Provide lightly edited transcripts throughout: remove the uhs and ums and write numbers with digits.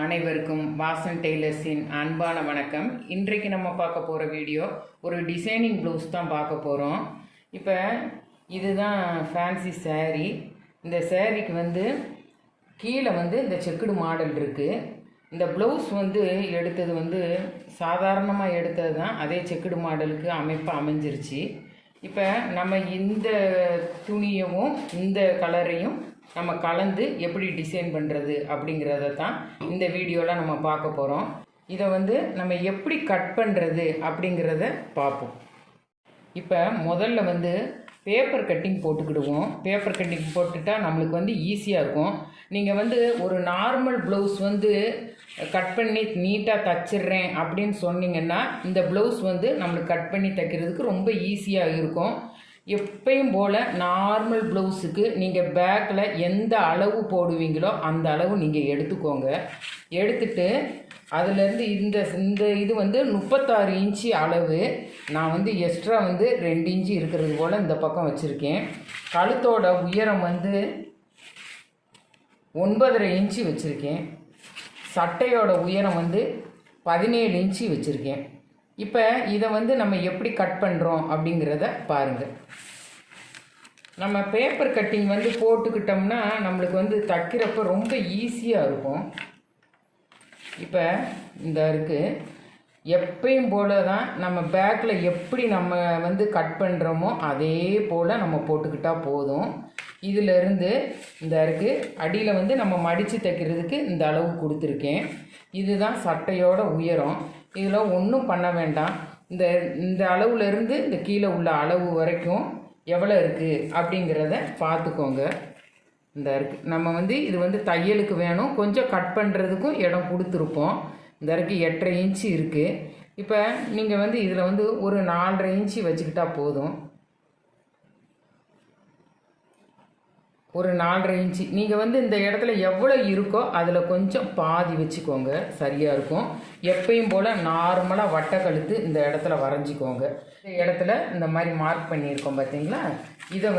அனைவருக்கும் வாசன் டெய்லர்ஸின் அன்பான வணக்கம். இன்றைக்கு நம்ம பார்க்க போகிற வீடியோ ஒரு டிசைனிங் ப்ளவுஸ் தான் பார்க்க போகிறோம். இப்போ இதுதான் ஃபேன்சி சேரீ. இந்த சேரீக்கு கீழே இந்த செக்குடு மாடல் இருக்குது. இந்த ப்ளவுஸ் எடுத்தது சாதாரணமாக எடுத்தது தான். அதே செக்குடு மாடலுக்கு அமைப்பு அமைஞ்சிருச்சு. இப்போ நம்ம இந்த துணியவும் இந்த கலரையும் நம்ம கலந்து எப்படி டிசைன் பண்ணுறது அப்படிங்கிறத தான் இந்த வீடியோவில் நம்ம பார்க்க போகிறோம். இதை நம்ம எப்படி கட் பண்ணுறது அப்படிங்கிறத பார்ப்போம். இப்போ முதல்ல பேப்பர் கட்டிங் போட்டுக்கிடுவோம். பேப்பர் கட்டிங் போட்டுட்டால் நம்மளுக்கு ஈஸியாக இருக்கும். நீங்கள் ஒரு நார்மல் ப்ளவுஸ் கட் பண்ணி நீட்டாக தச்சிட்றேன் அப்படின்னு சொன்னீங்கன்னா இந்த ப்ளவுஸ் நம்மளுக்கு கட் பண்ணி தைக்கிறதுக்கு ரொம்ப ஈஸியாக இருக்கும். எப்பயும் போல் நார்மல் ப்ளவுஸுக்கு நீங்கள் பேக்கில் எந்த அளவு போடுவீங்களோ அந்த அளவு நீங்கள் எடுத்துக்கோங்க. அதுலேருந்து இந்த இது 36 இன்ச்சு அளவு. நான் எக்ஸ்ட்ரா 2 இன்ச்சு இருக்கிறது போல் இந்த பக்கம் வச்சுருக்கேன். கழுத்தோட உயரம் 9.5 இன்ச்சு வச்சுருக்கேன். சட்டையோட உயரம் 17 இன்ச்சு வச்சுருக்கேன். இப்போ இதை நம்ம எப்படி கட் பண்ணுறோம் அப்படிங்கிறத பாருங்கள். நம்ம பேப்பர் கட்டிங் போட்டுக்கிட்டோம்னா நம்மளுக்கு தைக்கிறப்ப ரொம்ப ஈஸியாக இருக்கும். இப்போ இந்த இருக்குது எப்பயும் போல தான் நம்ம பேக்கில் எப்படி நம்ம கட் பண்ணுறோமோ அதே போல் நம்ம போட்டுக்கிட்டால் போதும். இதிலேருந்து இந்த இருக்குது அடியில் நம்ம மடித்து தைக்கிறதுக்கு இந்த அளவு கொடுத்துருக்கேன். இதுதான் சட்டையோட உயரம். இதில் ஒன்றும் பண்ண வேண்டாம். இந்த அளவுலேருந்து இந்த கீழே உள்ள அளவு வரைக்கும் எவ்வளோ இருக்குது அப்படிங்கிறத பார்த்துக்கோங்க. இந்த இருக்குது நம்ம இது தையலுக்கு வேணும். கொஞ்சம் கட் பண்ணுறதுக்கும் இடம் கொடுத்துருப்போம். இந்த இருக்குது 8.5 இன்ச்சு இருக்குது. இப்போ நீங்கள் இதில் ஒரு 4.5 இன்ச்சு வச்சுக்கிட்டா போதும். ஒரு 4.5 இன்ச்சு நீங்கள் இந்த இடத்துல எவ்வளோ இருக்கோ அதில் கொஞ்சம் பாதி வச்சுக்கோங்க, சரியாக இருக்கும். எப்பயும் போல் நார்மலாக வட்டை கழுத்து இந்த இடத்துல வரைஞ்சிக்கோங்க. இந்த இடத்துல இந்த மாதிரி மார்க் பண்ணியிருக்கோம் பார்த்தீங்களா? இதை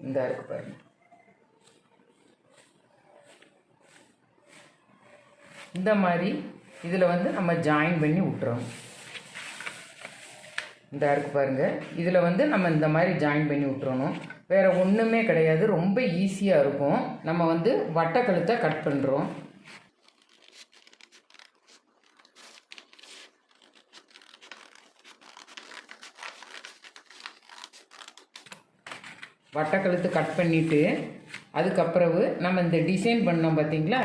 இந்த இருக்கு பாருங்க. இந்த மாதிரி இதில் நம்ம ஜாயின் பண்ணி விட்டுறோம். இந்த இருக்கு பாருங்கள். இதில் நம்ம இந்த மாதிரி ஜாயின் பண்ணி விட்டுறணும். வேறு ஒன்றுமே கிடையாது. ரொம்ப ஈஸியாக இருக்கும். நம்ம வட்டக்கழுத்தை கட் பண்ணுறோம். வட்டக்கழுத்து கட் பண்ணிவிட்டு அதுக்கப்புறவு நம்ம இந்த டிசைன் பண்ணோம் பார்த்தீங்களா,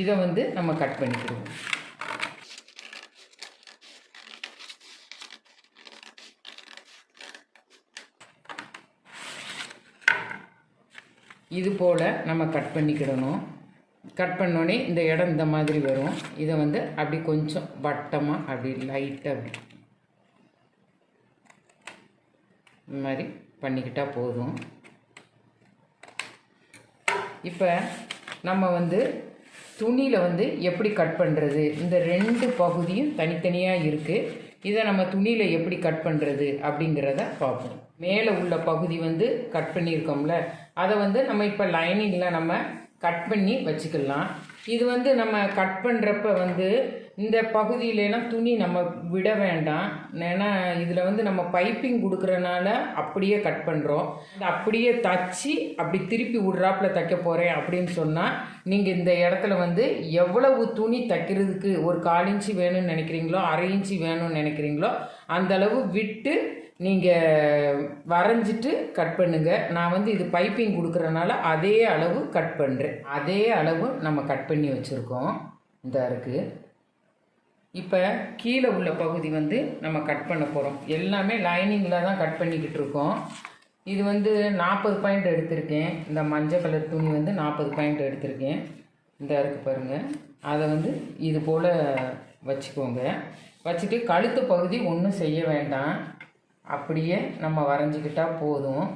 இதை நம்ம கட் பண்ணிக்கிடுவோம். இது போல் நம்ம கட் பண்ணிக்கிடணும். கட் பண்ணோடனே இந்த இடம் இந்த மாதிரி வரும். இதை அப்படி கொஞ்சம் வட்டமாக அப்படி லைட்டாக அப்படி இந்த மாதிரி பண்ணிக்கிட்டால் போதும். இப்போ நம்ம துணியில் எப்படி கட் பண்ணுறது, இந்த 2 பகுதியும் தனித்தனியாக இருக்குது. இதை நம்ம துணியில் எப்படி கட் பண்ணுறது அப்படிங்கிறத பார்ப்போம். மேலே உள்ள பகுதி கட் பண்ணியிருக்கோம்ல, அதை நம்ம இப்போ லைனிங்கில் நம்ம கட் பண்ணி வச்சுக்கலாம். இது நம்ம கட் பண்ணுறப்ப இந்த பகுதியிலலாம் துணி நம்ம விட வேண்டாம். ஏன்னா இதில் நம்ம பைப்பிங் கொடுக்குறனால அப்படியே கட் பண்ணுறோம். அப்படியே தச்சு அப்படி திருப்பி விட்றாப்பில் தைக்க போகிறேன் அப்படின்னு சொன்னால் நீங்கள் இந்த இடத்துல எவ்வளவு துணி தைக்கிறதுக்கு ஒரு 1/4 இன்ச்சு வேணும்னு நினைக்கிறீங்களோ, 1/2 இன்ச்சு வேணும்னு நினைக்கிறீங்களோ அந்தளவு விட்டு நீங்கள் வரைஞ்சிட்டு கட் பண்ணுங்கள். நான் இது பைப்பிங் கொடுக்குறனால அதே அளவு கட் பண்ணுறேன். அதே அளவு நம்ம கட் பண்ணி வச்சுருக்கோம். இந்த இருக்குது. இப்போ கீழே உள்ள பகுதி நம்ம கட் பண்ண போகிறோம். எல்லாமே லைனிங்கில் தான் கட் பண்ணிக்கிட்டு இருக்கோம். இது 40 பாயிண்ட் எடுத்திருக்கேன். இந்த மஞ்சள் கலர் துணி 40 பாயிண்ட் எடுத்திருக்கேன். இந்த இருக்குது பாருங்கள். அதை இது போல் வச்சுக்கோங்க. வச்சுட்டு கழுத்து பகுதி ஒன்றும் செய்ய வேண்டாம், அப்படியே நம்ம வரைஞ்சிக்கிட்டால் போதும்.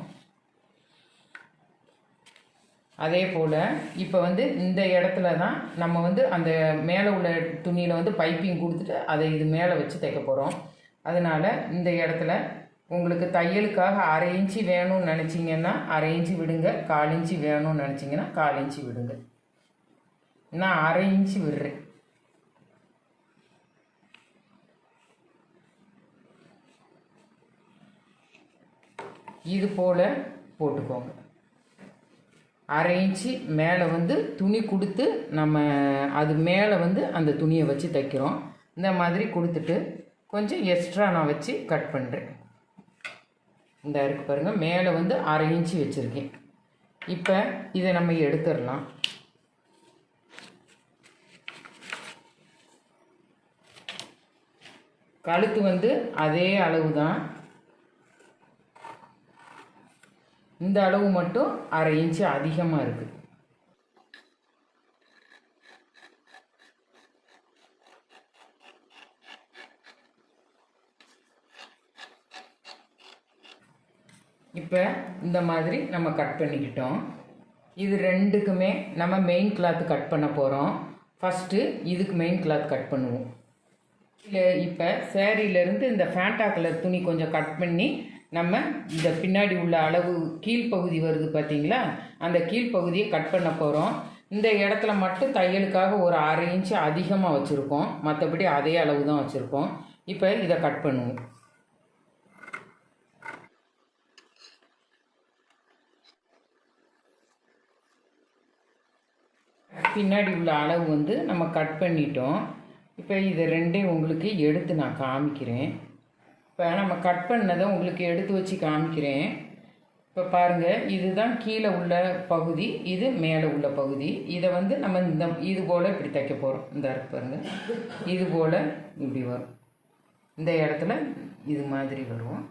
அதே போல் இப்போ இந்த இடத்துல தான் நம்ம அந்த மேலே உள்ள துணியில் பைப்பிங் கொடுத்துட்டு அதை இது மேலே வச்சு தைக்க போகிறோம். அதனால் இந்த இடத்துல உங்களுக்கு தையலுக்காக 1/2 இன்ச்சு வேணும்னு நினச்சிங்கன்னா 1/2 இன்ச்சு விடுங்க. 1/4 இன்ச்சு வேணும்னு நினச்சிங்கன்னா 1/4 இன்ச்சு விடுங்க. நான் 1/2 இன்ச்சு விடுறேன். இது போல் போட்டுக்கோங்க. 1/2 இன்ச்சு மேலே வந்து துணி கொடுத்து நம்ம அது மேலே வந்து அந்த துணியை வச்சு தைக்கிறோம். இந்த மாதிரி கொடுத்துட்டு கொஞ்சம் எக்ஸ்ட்ரா நான் வச்சு கட் பண்ணுறேன். இந்த இருக்குது பாருங்கள், மேலே வந்து 1/2 இன்ச்சு வச்சுருக்கேன். இப்போ இதை நம்ம எடுத்துடலாம். கழுத்து வந்து அதே அளவு தான், இந்த அளவு மட்டும் 1/2 இன்ச்சு அதிகமாக இருக்குது. இப்போ இந்த மாதிரி நம்ம கட் பண்ணிக்கிட்டோம். இது ரெண்டுக்குமே நம்ம மெயின் கிளாத் கட் பண்ண போகிறோம். ஃபஸ்ட்டு இதுக்கு மெயின் கிளாத் கட் பண்ணுவோம். இல்லை இப்போ சேரீலேருந்து இந்த ஃபேண்டா கலர் துணி கொஞ்சம் கட் பண்ணி நம்ம இந்த பின்னாடி உள்ள அளவு கீழ்ப்பகுதி வருது பார்த்தீங்களா, அந்த கீழ்ப்பகுதியை கட் பண்ண போகிறோம். இந்த இடத்துல மட்டும் தையலுக்காக ஒரு 1/2 இன்ச்சு அதிகமாக வச்சுருக்கோம், மற்றபடி அதே அளவு தான் வச்சுருக்கோம். இப்போ இதை கட் பண்ணுவோம். பின்னாடி உள்ள அளவு வந்து நம்ம கட் பண்ணிட்டோம். இப்போ இதை ரெண்டையும் உங்களுக்கு எடுத்து நான் காமிக்கிறேன். இப்போ நம்ம கட் பண்ணதை உங்களுக்கு எடுத்து வச்சு காமிக்கிறேன். இப்போ பாருங்கள், இதுதான் கீழே உள்ள பகுதி, இது மேலே உள்ள பகுதி. இதை வந்து நம்ம இது போல் இப்படி தைக்க போகிறோம். இந்த இருக்கு பாருங்கள், இது போல் இப்படி வரும். இந்த இடத்துல இது மாதிரி வரும்.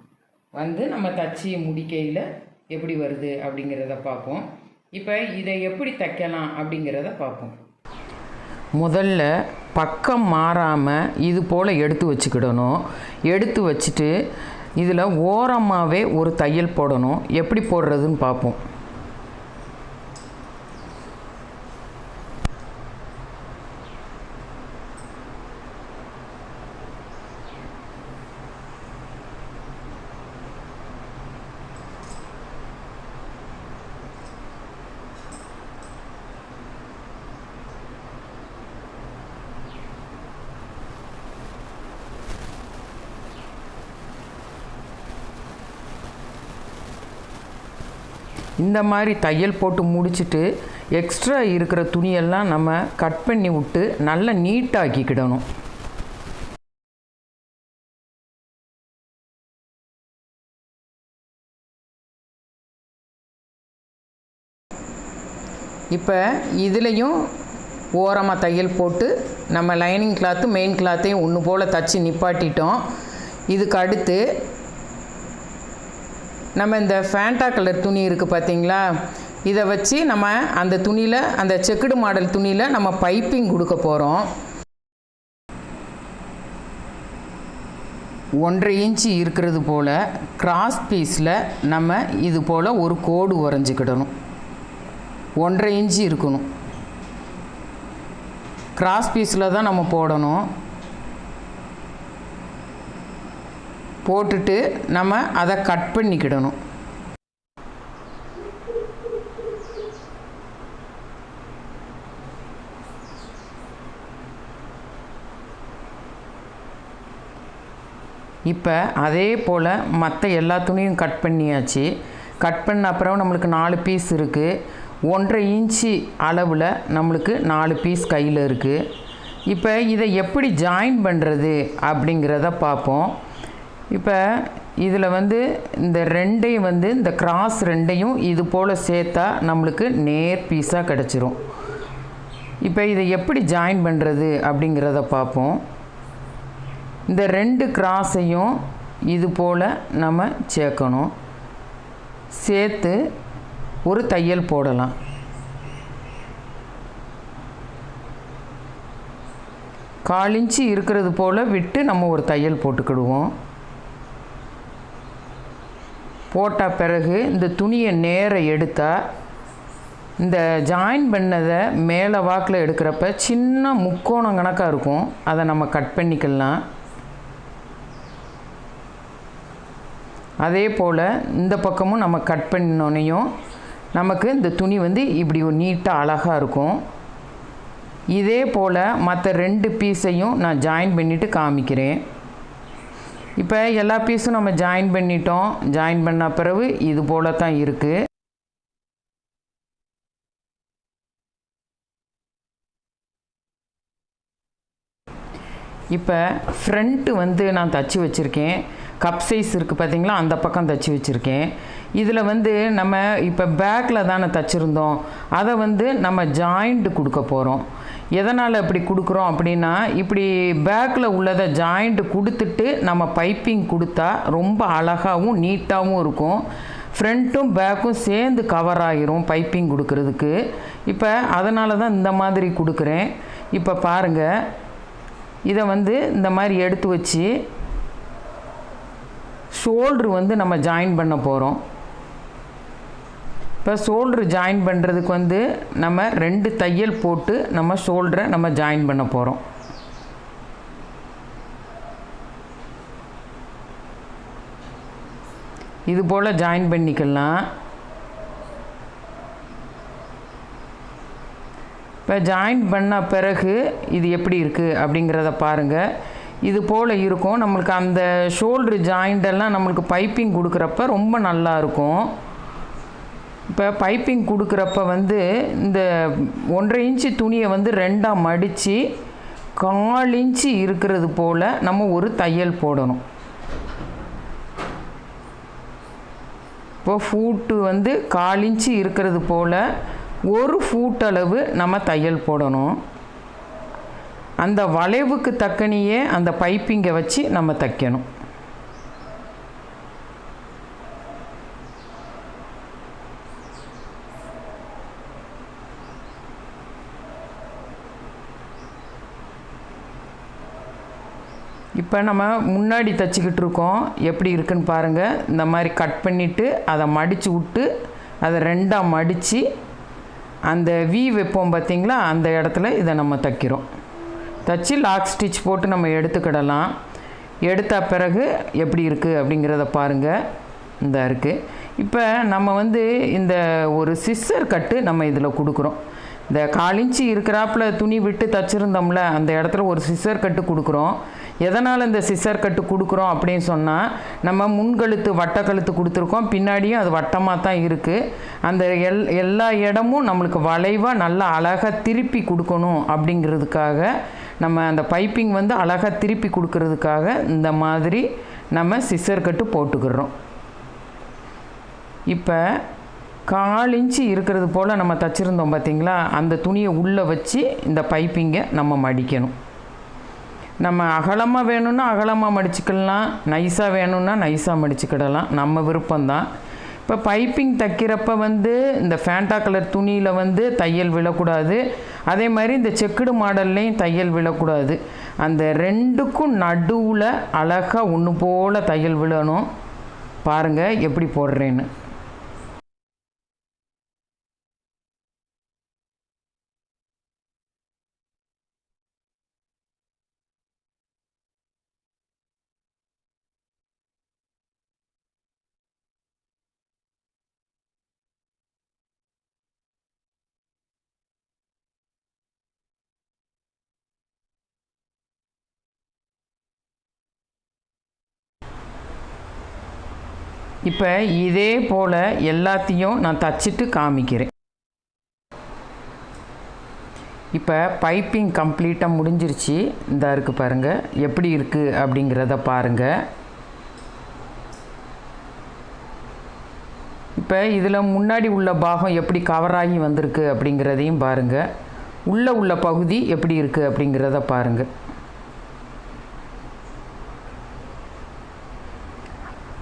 வந்து நம்ம தச்சு முடிக்கையில் எப்படி வருது அப்படிங்கிறத பார்ப்போம். இப்போ இதை எப்படி தைக்கலாம் அப்படிங்கிறத பார்ப்போம். முதல்ல பக்கம் மாறாமல் இது போல் எடுத்து வச்சுக்கிடணும். எடுத்து வச்சுட்டு இதில் ஓரமாகவே ஒரு தையல் போடணும். எப்படி போடுறதுன்னு பார்ப்போம். இந்த மாதிரி தையல் போட்டு முடிச்சுட்டு எக்ஸ்ட்ரா இருக்கிற துணியெல்லாம் நம்ம கட் பண்ணி விட்டு நல்லா நீட்டாக்கிக்கிடணும். இப்போ இதுலேயும் ஓரமாக தையல் போட்டு நம்ம லைனிங் கிளாத்து மெயின் கிளாத்தையும் ஒன்று போல் தச்சு நிப்பாட்டிட்டோம். இதுக்கு அடுத்து நம்ம இந்த ஃபேண்டா கலர் துணி இருக்குது பார்த்தீங்களா, இதை வச்சு நம்ம அந்த துணியில், அந்த செக்குடு மாடல் துணியில் நம்ம பைப்பிங் கொடுக்க போகிறோம். 1/2 இன்ச்சு இருக்கிறது போல் கிராஸ் பீஸில் நம்ம இது போல் ஒரு கோடு வரைஞ்சிக்கிடணும். 1/2 இன்ச்சு இருக்கணும். கிராஸ் பீஸில் தான் நம்ம போடணும். போட்டுட்டு நம்ம அதை கட் பண்ணிக்கிடணும். இப்போ அதே போல் மற்ற எல்லா துணியும் கட் பண்ணியாச்சு. கட் பண்ண அப்புறம் நம்மளுக்கு 4 பீஸ் இருக்குது. 1/2 இன்ச்சு அளவில் நம்மளுக்கு 4 பீஸ் கையில் இருக்குது. இப்போ இதை எப்படி ஜாயின் பண்ணுறது அப்படிங்கிறத பார்ப்போம். இப்போ இதில் வந்து இந்த ரெண்டையும் வந்து இந்த கிராஸ் ரெண்டையும் இது போல் சேர்த்தா நம்மளுக்கு நேர் பீஸாக கிடச்சிரும். இப்போ இதை எப்படி ஜாயின் பண்ணுறது அப்படிங்கிறத பார்ப்போம். இந்த 2 கிராஸையும் இது போல் நம்ம சேர்க்கணும். சேர்த்து ஒரு தையல் போடலாம். கால் இன்ச்சு இருக்கிறது போல் விட்டு நம்ம ஒரு தையல் போட்டுக்கிடுவோம். போட்ட பிறகு இந்த துணியை நேர எடுத்தால் இந்த ஜாயின் பண்ணதை மேலே வாக்கில் எடுக்கிறப்ப சின்ன முக்கோணம் கணக்காக இருக்கும். அதை நம்ம கட் பண்ணிக்கலாம். அதே போல் இந்த பக்கமும் நம்ம கட் பண்ணினோனையும் நமக்கு இந்த துணி வந்து இப்படி ஒரு நீட்டாக அழகாக இருக்கும். இதே போல் மற்ற 2 பீஸையும் நான் ஜாயின் பண்ணிவிட்டு காமிக்கிறேன். இப்போ எல்லா பீஸும் நம்ம ஜாயின் பண்ணிட்டோம். ஜாயின் பண்ண பிறகு இது போல் தான் இருக்குது. இப்போ ஃப்ரண்ட்டு வந்து நான் தச்சு வச்சுருக்கேன். கப் சைஸ் இருக்குது பார்த்திங்களா, அந்த பக்கம் தச்சு வச்சுருக்கேன். இதில் வந்து நம்ம இப்போ பேக்கில் தானே தச்சுருந்தோம், அதை வந்து நம்ம ஜாயிண்ட்டு கொடுக்க போகிறோம். எதனால் இப்படி கொடுக்குறோம் அப்படின்னா, இப்படி பேக்கில் உள்ளதை ஜாயிண்ட்டு கொடுத்துட்டு நம்ம பைப்பிங் கொடுத்தா ரொம்ப அழகாகவும் நீட்டாகவும் இருக்கும். ஃப்ரண்ட்டும் பேக்கும் சேர்ந்து கவர் ஆகிரும் பைப்பிங் கொடுக்கறதுக்கு. இப்போ அதனால தான் இந்த மாதிரி கொடுக்குறேன். இப்போ பாருங்கள், இதை வந்து இந்த மாதிரி எடுத்து வச்சு ஷோல்ட்ரு வந்து நம்ம ஜாயின் பண்ண போகிறோம். இப்போ ஷோல்ட்ரு ஜாயின் பண்ணுறதுக்கு வந்து நம்ம 2 தையல் போட்டு நம்ம ஷோல்டரை நம்ம ஜாயின் பண்ண போகிறோம். இது போல் ஜாயின் பண்ணிக்கலாம். இப்போ ஜாயின் பண்ண பிறகு இது எப்படி இருக்குது அப்படிங்கிறத பாருங்கள். இது போல் இருக்கும். நம்மளுக்கு அந்த ஷோல்ட்ரு ஜாயிண்டெல்லாம் நம்மளுக்கு பைப்பிங் கொடுக்குறப்ப ரொம்ப நல்லா இருக்கும். இப்போ பைப்பிங் கொடுக்குறப்ப வந்து இந்த 1.5 இன்ச்சு துணியை வந்து 2ஆக மடித்து 1/4 இன்ச்சு இருக்கிறது போல் நம்ம ஒரு தையல் போடணும். இப்போது ஃபூட்டு வந்து 1/4 இன்ச்சு இருக்கிறது போல் 1 ஃபூட் அளவு நம்ம தையல் போடணும். அந்த வளைவுக்கு தக்கனியே அந்த பைப்பிங்கை வச்சு நம்ம தைக்கணும். இப்போ நம்ம முன்னாடி தைச்சிக்கிட்டு இருக்கோம். எப்படி இருக்குன்னு பாருங்கள். இந்த மாதிரி கட் பண்ணிவிட்டு அதை மடித்து விட்டு அதை 2ஆக மடித்து அந்த வி வைப்போம் பார்த்திங்களா, அந்த இடத்துல இதை நம்ம தைக்கிறோம். தைச்சி லாக் ஸ்டிச் போட்டு நம்ம எடுத்துக்கிடலாம். எடுத்த பிறகு எப்படி இருக்குது அப்படிங்கிறத பாருங்கள். இந்த இருக்குது. இப்போ நம்ம வந்து இந்த ஒரு சிஸ்ஸர் கட்டு நம்ம இதில் கொடுக்குறோம். இந்த 1/4 இன்ச்சு இருக்கிறாப்புல துணி விட்டு தைச்சிருந்தோம்ல, அந்த இடத்துல ஒரு சிஸ்ஸர் கட்டு கொடுக்குறோம். எதனால் இந்த சிஸ்ஸர் கட்டு கொடுக்குறோம் அப்படின்னு சொன்னால், நம்ம முன்கழுத்து வட்டக்கழுத்து கொடுத்துருக்கோம், பின்னாடியும் அது வட்டமாக தான் இருக்குது. அந்த எல்லா இடமும் நம்மளுக்கு வளைவாக நல்லா அழகாக திருப்பி கொடுக்கணும் அப்படிங்கிறதுக்காக, நம்ம அந்த பைப்பிங் வந்து அழகாக திருப்பி கொடுக்கறதுக்காக இந்த மாதிரி நம்ம சிஸ்ஸர் கட்டு போட்டுக்கிறோம். இப்போ 1/4 இன்ச்சு இருக்கிறது போல் நம்ம தைச்சிருந்தோம் பார்த்திங்களா, அந்த துணியை உள்ளே வச்சு இந்த பைப்பிங்கை நம்ம மடிக்கணும். நம்ம அகலமாக வேணும்னா அகலமாக மடிச்சுக்கலாம், நைஸாக வேணும்னா நைஸாக மடிச்சுக்கிடலாம், நம்ம விருப்பம்தான். இப்போ பைப்பிங் தைக்கிறப்ப வந்து இந்த ஃபேண்டா கலர் துணியில் வந்து தையல் விழக்கூடாது. அதே மாதிரி இந்த செக்குடு மாடல்லையும் தையல் விழக்கூடாது. அந்த 2க்கும் நடுவில் அழகாக ஒன்று போல் தையல் விழணும். பாருங்கள் எப்படி போடுறேன்னு. இப்போ இதே போல் எல்லாத்தையும் நான் தச்சுட்டு காமிக்கிறேன். இப்போ பைப்பிங் கம்ப்ளீட்டாக முடிஞ்சிருச்சு. இந்த இருக்குது பாருங்கள், எப்படி இருக்குது அப்படிங்கிறத பாருங்கள். இப்போ இதில் முன்னாடி உள்ள பாகம் எப்படி கவராகி வந்திருக்கு அப்படிங்கிறதையும் பாருங்கள். உள்ளே உள்ள பகுதி எப்படி இருக்குது அப்படிங்கிறத பாருங்கள்.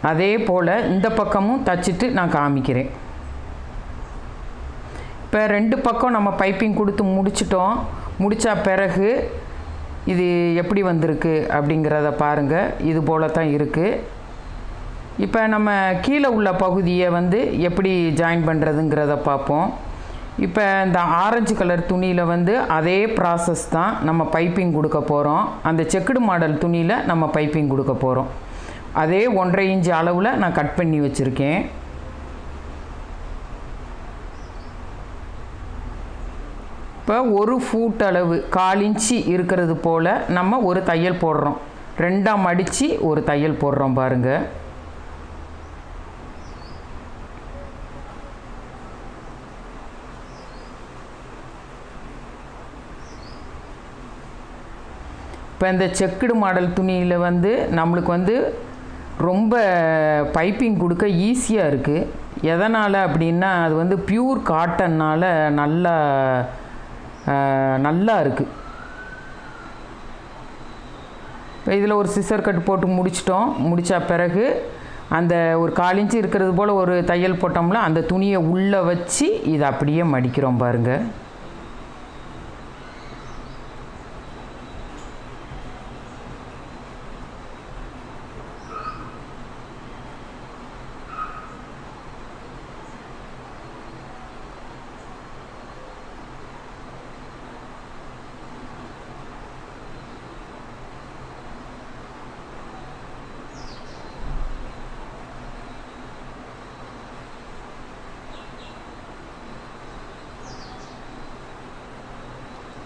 அதே போல் இந்த பக்கமும் தச்சுட்டு நான் காமிக்கிறேன். இப்போ 2 பக்கம் நம்ம பைப்பிங் கொடுத்து முடிச்சிட்டோம். முடித்த பிறகு இது எப்படி வந்திருக்கு அப்படிங்கிறத பாருங்கள். இது போல் தான் இருக்குது. இப்போ நம்ம கீழே உள்ள பகுதியை வந்து எப்படி ஜாயின் பண்ணுறதுங்கிறத பார்ப்போம். இப்போ இந்த ஆரஞ்சு கலர் துணியில் வந்து அதே ப்ராசஸ் தான் நம்ம பைப்பிங் கொடுக்க போகிறோம். அந்த செக்குடு மாடல் துணியில் நம்ம பைப்பிங் கொடுக்க போகிறோம். அதே 1.5 இன்ச்சு அளவில் நான் கட் பண்ணி வச்சுருக்கேன். இப்போ 1 ஃபூட் அளவு 1/4 இன்ச்சு இருக்கிறது போல் நம்ம ஒரு தையல் போடுறோம். 2ஆக மடித்து ஒரு தையல் போடுறோம் பாருங்கள். இப்போ இந்த செக்குடு மாடல் துணியில் வந்து நம்மளுக்கு வந்து ரொம்ப பைப்பிங் கொடுக்க ஈஸியாக இருக்குது. எதனால் அப்படின்னா அது வந்து பியூர் காட்டன்னால் நல்லா இருக்குது. இப்போ இதில் ஒரு சிசர் கட் போட்டு முடிச்சிட்டோம். முடித்த பிறகு அந்த ஒரு 1/4 இன்ச்சு இருக்கிறது போல் ஒரு தையல் போட்டோம்ல, அந்த துணியை உள்ளே வச்சு இதை அப்படியே மடிக்கிறோம் பாருங்கள்.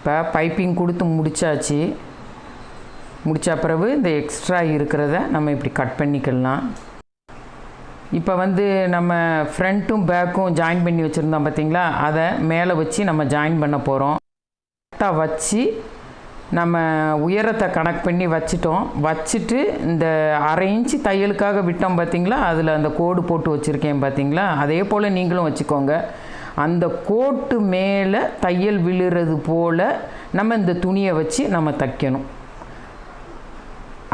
இப்போ பைப்பிங் கொடுத்து முடித்தாச்சு. முடித்த பிறகு இந்த எக்ஸ்ட்ரா இருக்கிறத நம்ம இப்படி கட் பண்ணிக்கலாம். இப்போ வந்து நம்ம ஃப்ரண்ட்டும் பேக்கும் ஜாயின் பண்ணி வச்சுருந்தோம் பார்த்திங்களா, அதை மேலே வச்சு நம்ம ஜாயின் பண்ண போகிறோம். கரெக்டாக வச்சு நம்ம உயரத்தை கணக்கு பண்ணி வச்சிட்டோம். வச்சுட்டு இந்த 1/2 இன்ச்சு தையலுக்காக விட்டோம் பார்த்திங்களா, அதில் அந்த கோடு போட்டு வச்சுருக்கேன் பார்த்திங்களா, அதே போல் நீங்களும் வச்சுக்கோங்க. அந்த கோட்டு மேலே தையல் விழுறது போல் நம்ம இந்த துணியை வச்சு நம்ம தைக்கணும்.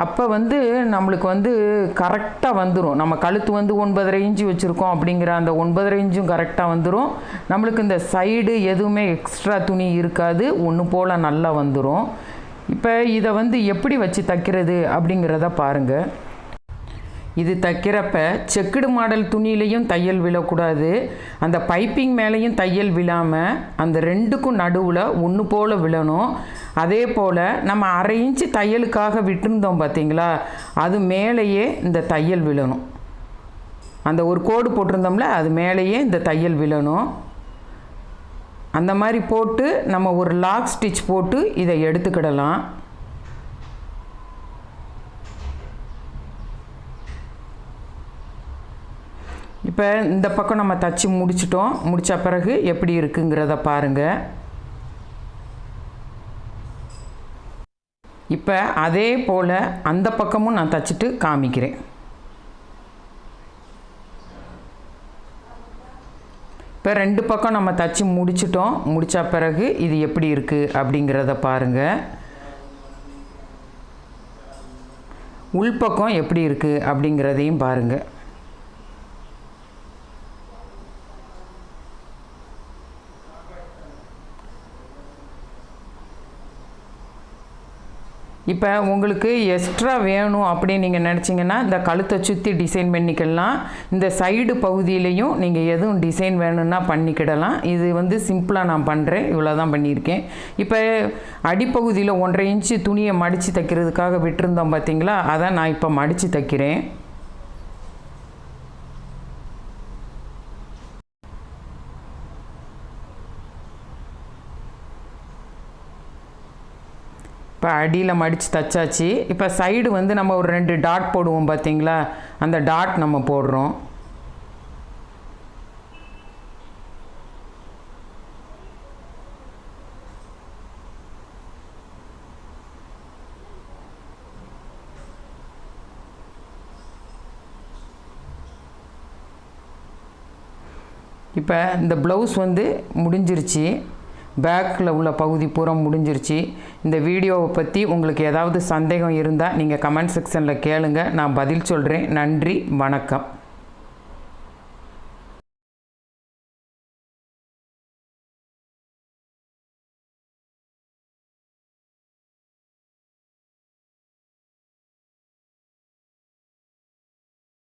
அப்போ வந்து நம்மளுக்கு வந்து கரெக்டாக வந்துடும். நம்ம கழுத்து வந்து 9.5 இன்ச்சு வச்சுருக்கோம் அப்படிங்கிற அந்த 9.5 இன்ச்சும் கரெக்டாக வந்துடும். நம்மளுக்கு இந்த சைடு எதுவுமே எக்ஸ்ட்ரா துணி இருக்காது, ஒன்று போல் நல்லா வந்துடும். இப்போ இதை வந்து எப்படி வச்சு தைக்கிறது அப்படிங்கிறத பாருங்கள். இது தைக்கிறப்ப செக்குடு மாடல் துணியிலையும் தையல் விழக்கூடாது, அந்த பைப்பிங் மேலேயும் தையல் விழாமல் அந்த ரெண்டுக்கும் நடுவில் ஒன்று போல் விழணும். அதே போல் நம்ம 1/2 இன்ச்சு தையலுக்காக விட்டுருந்தோம் பார்த்திங்களா, அது மேலேயே இந்த தையல் விழணும். அந்த ஒரு கோடு போட்டிருந்தோம்ல, அது மேலேயே இந்த தையல் விழணும். அந்த மாதிரி போட்டு நம்ம ஒரு லாக் ஸ்டிச் போட்டு இதை எடுத்துக்கிடலாம். இப்போ இந்த பக்கம் நம்ம தச்சு முடிச்சிட்டோம். முடித்த பிறகு எப்படி இருக்குங்கிறத பாருங்கள். இப்போ அதே போல் அந்த பக்கமும் நான் தச்சுட்டு காமிக்கிறேன். இப்போ 2 பக்கம் நம்ம தச்சு முடிச்சிட்டோம். முடித்த பிறகு இது எப்படி இருக்குது அப்படிங்கிறத பாருங்கள். உள்பக்கம் எப்படி இருக்குது அப்படிங்கிறதையும் பாருங்கள். இப்போ உங்களுக்கு எக்ஸ்ட்ரா வேணும் அப்படின்னு நீங்கள் நினச்சிங்கன்னா இந்த கழுத்தை சுற்றி டிசைன் பண்ணிக்கலாம். இந்த சைடு பகுதியிலையும் நீங்கள் எதுவும் டிசைன் வேணும்னா பண்ணிக்கிடலாம். இது வந்து சிம்பிளாக நான் பண்ணுறேன், இவ்வளோ தான் பண்ணியிருக்கேன். இப்போ அடிப்பகுதியில் 1/2 இன்ச்சு துணியை மடித்து தைக்கிறதுக்காக விட்டுருந்தோம் பார்த்திங்களா, அதை நான் இப்போ மடித்து தைக்கிறேன். இப்போ அடியில் மடித்து தைச்சாச்சு. இப்போ சைடு வந்து நம்ம ஒரு 2 டாட் போடுவோம் பார்த்திங்களா, அந்த டாட் நம்ம போடுறோம். இப்போ இந்த ப்ளவுஸ் வந்து முடிஞ்சிருச்சு. பேக்கில் உள்ள பகுதி பூரா முடிஞ்சிருச்சு. இந்த வீடியோவை பற்றி உங்களுக்கு ஏதாவது சந்தேகம் இருந்தால் நீங்கள் கமெண்ட் செக்ஷனில் கேளுங்க, நான் பதில் சொல்கிறேன். நன்றி, வணக்கம்.